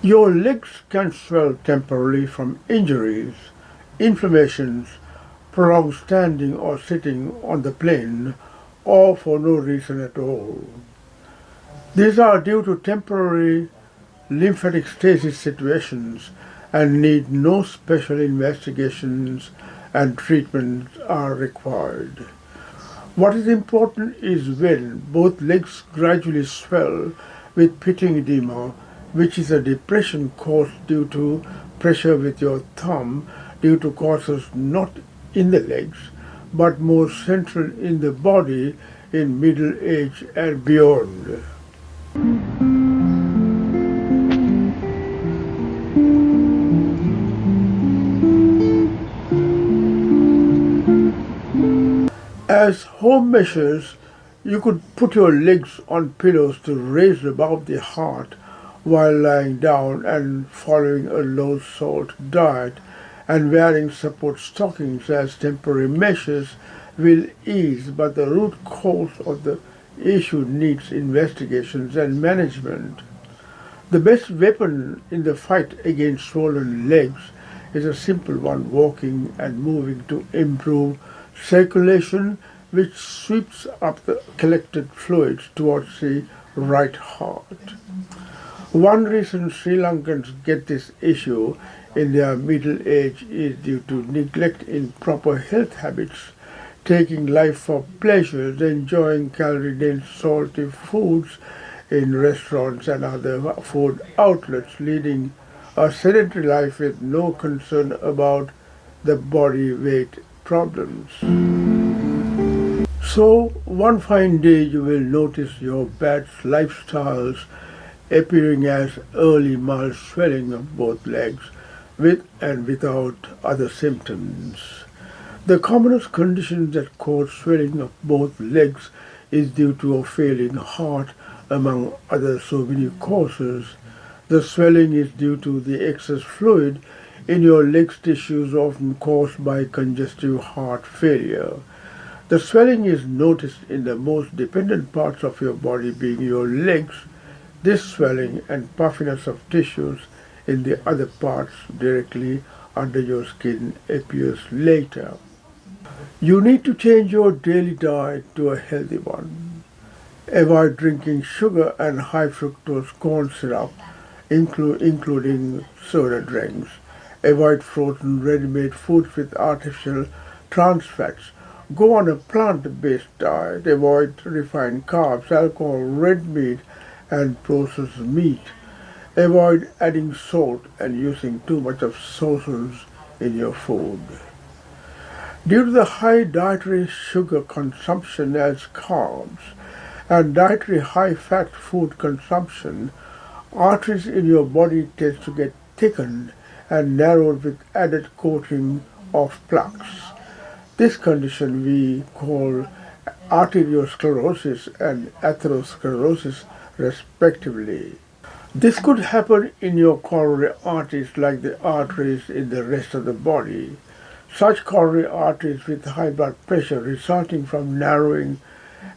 Your legs can swell temporarily from injuries, inflammations, prolonged standing or sitting on the plane, or for no reason at all. These are due to temporary lymphatic stasis situations and need no special investigations and treatments are required. What is important is when both legs gradually swell with pitting edema, which is a depression caused due to pressure with your thumb due to causes not in the legs but more central in the body in middle age and beyond. As home measures, you could put your legs on pillows to raise above the heart while lying down and following a low-salt diet, and wearing support stockings as temporary measures will ease, but the root cause of the issue needs investigations and management. The best weapon in the fight against swollen legs is a simple one: walking and moving to improve circulation, which sweeps up the collected fluids towards the right heart. One reason Sri Lankans get this issue in their middle age is due to neglect in proper health habits, taking life for pleasures, enjoying calorie-dense salty foods in restaurants and other food outlets, leading a sedentary life with no concern about the body weight problems. So one fine day you will notice your bad lifestyles appearing as early mild swelling of both legs with and without other symptoms. The commonest condition that cause swelling of both legs is due to a failing heart, among other so many causes. The swelling is due to the excess fluid in your legs tissues, often caused by congestive heart failure. The swelling is noticed in the most dependent parts of your body, being your legs. This swelling and puffiness of tissues in the other parts directly under your skin appears later. You need to change your daily diet to a healthy one. Avoid drinking sugar and high fructose corn syrup, including soda drinks. Avoid frozen ready-made foods with artificial trans fats. Go on a plant-based diet. Avoid refined carbs, alcohol, red meat, and processed meat. Avoid adding salt and using too much of sauces in your food. Due to the high dietary sugar consumption as carbs and dietary high-fat food consumption, arteries in your body tend to get thickened and narrowed with added coating of plaques. This condition we call arteriosclerosis and atherosclerosis respectively. This could happen in your coronary arteries like the arteries in the rest of the body. Such coronary arteries with high blood pressure resulting from narrowing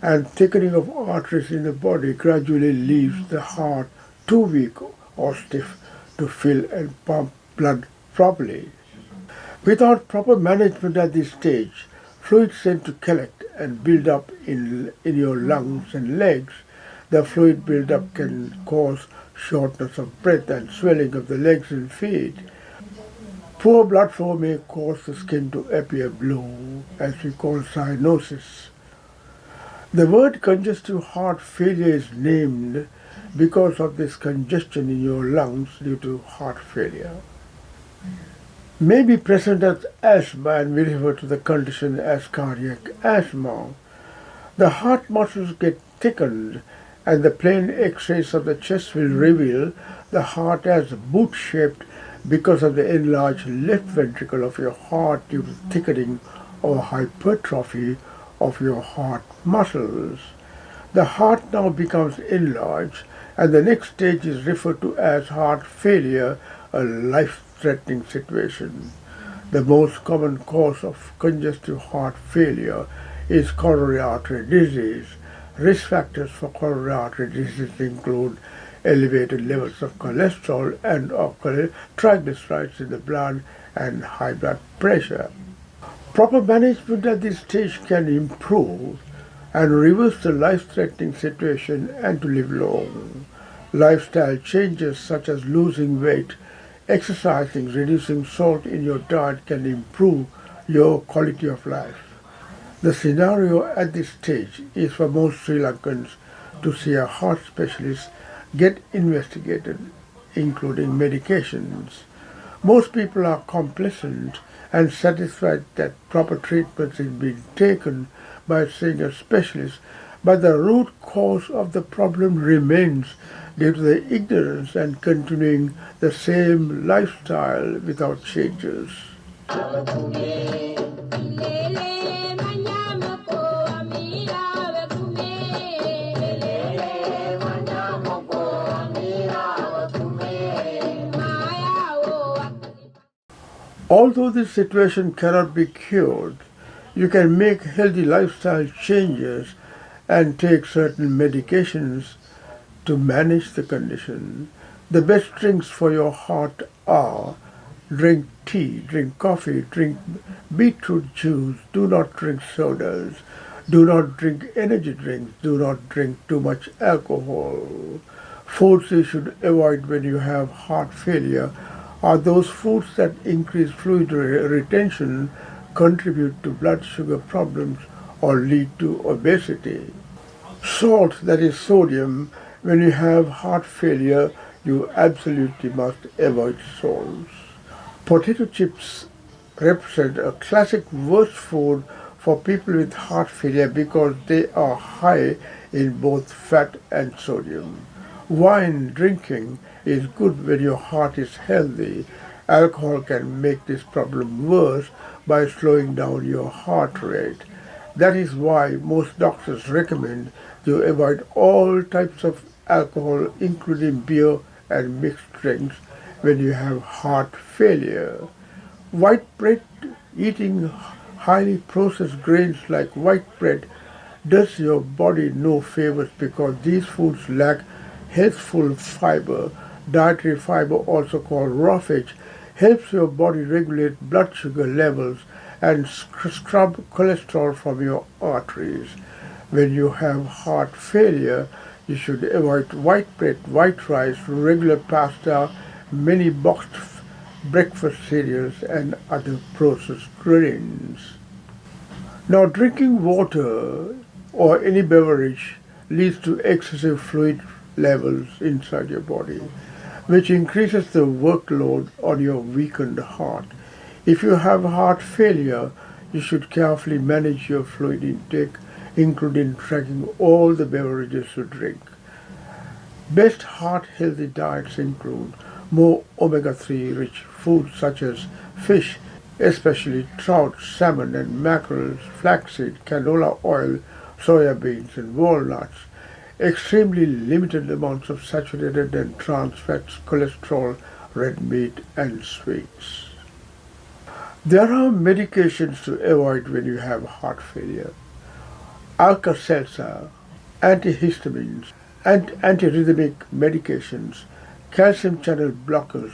and thickening of arteries in the body gradually leaves the heart too weak or stiff to fill and pump blood properly. Without proper management at this stage, fluids tend to collect and build up in your lungs and legs. The fluid buildup can cause shortness of breath and swelling of the legs and feet. Poor blood flow may cause the skin to appear blue, as we call cyanosis. The word congestive heart failure is named because of this congestion in your lungs due to heart failure. May be present as asthma, and we refer to the condition as cardiac asthma. The heart muscles get thickened and the plain X-rays of the chest will reveal the heart as boot-shaped because of the enlarged left ventricle of your heart due to thickening or hypertrophy of your heart muscles. The heart now becomes enlarged, and the next stage is referred to as heart failure, a life-threatening situation. The most common cause of congestive heart failure is coronary artery disease. Risk factors for coronary artery disease include elevated levels of cholesterol and or triglycerides in the blood, and high blood pressure. Proper management at this stage can improve and reverse the life-threatening situation and to live long. Lifestyle changes such as losing weight, exercising, reducing salt in your diet can improve your quality of life. The scenario at this stage is for most Sri Lankans to see a heart specialist, get investigated, including medications. Most people are complacent and satisfied that proper treatment is being taken by seeing a specialist, but the root cause of the problem remains due to the ignorance and continuing the same lifestyle without changes. Although this situation cannot be cured, you can make healthy lifestyle changes and take certain medications to manage the condition. The best drinks for your heart are: drink tea, drink coffee, drink beetroot juice, do not drink sodas, do not drink energy drinks, do not drink too much alcohol. Foods you should avoid when you have heart failure are those foods that increase fluid retention, contribute to blood sugar problems, or lead to obesity. Salt, that is sodium, when you have heart failure, you absolutely must avoid salts. Potato chips represent a classic worst food for people with heart failure because they are high in both fat and sodium. Wine drinking is good when your heart is healthy. Alcohol can make this problem worse by slowing down your heart rate. That is why most doctors recommend you avoid all types of alcohol, including beer and mixed drinks, when you have heart failure. White bread, eating highly processed grains like white bread, does your body no favors because these foods lack healthful fiber. Dietary fiber, also called roughage, helps your body regulate blood sugar levels and scrub cholesterol from your arteries. When you have heart failure, you should avoid white bread, white rice, regular pasta, many boxed breakfast cereals, and other processed grains. Now, drinking water or any beverage leads to excessive fluid levels inside your body, which increases the workload on your weakened heart. If you have heart failure, you should carefully manage your fluid intake, including tracking all the beverages you drink. Best heart-healthy diets include more omega-3 rich foods such as fish, especially trout, salmon and mackerel, flaxseed, canola oil, soya beans and walnuts, extremely limited amounts of saturated and trans fats, cholesterol, red meat and sweets. There are medications to avoid when you have heart failure. Alka-Seltzer, antihistamines, and antiarrhythmic medications, calcium channel blockers,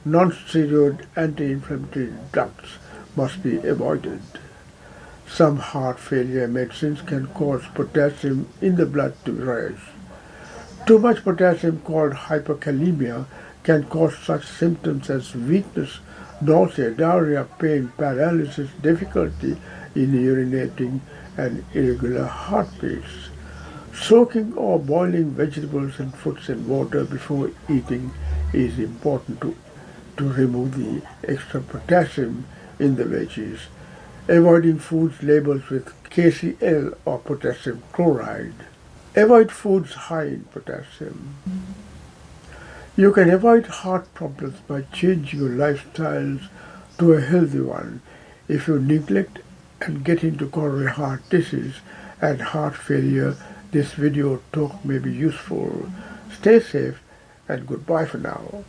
non-steroid anti-inflammatory drugs must be avoided. Some heart failure medicines can cause potassium in the blood to rise. Too much potassium, called hyperkalemia, can cause such symptoms as weakness, nausea, diarrhea, pain, paralysis, difficulty in urinating, and irregular heartbeats. Soaking or boiling vegetables and fruits in water before eating is important to remove the extra potassium in the veggies. Avoiding foods labeled with KCl or potassium chloride. Avoid foods high in potassium. You can avoid heart problems by changing your lifestyles to a healthy one. If you neglect and get into coronary heart disease and heart failure, this video talk may be useful. Stay safe and goodbye for now.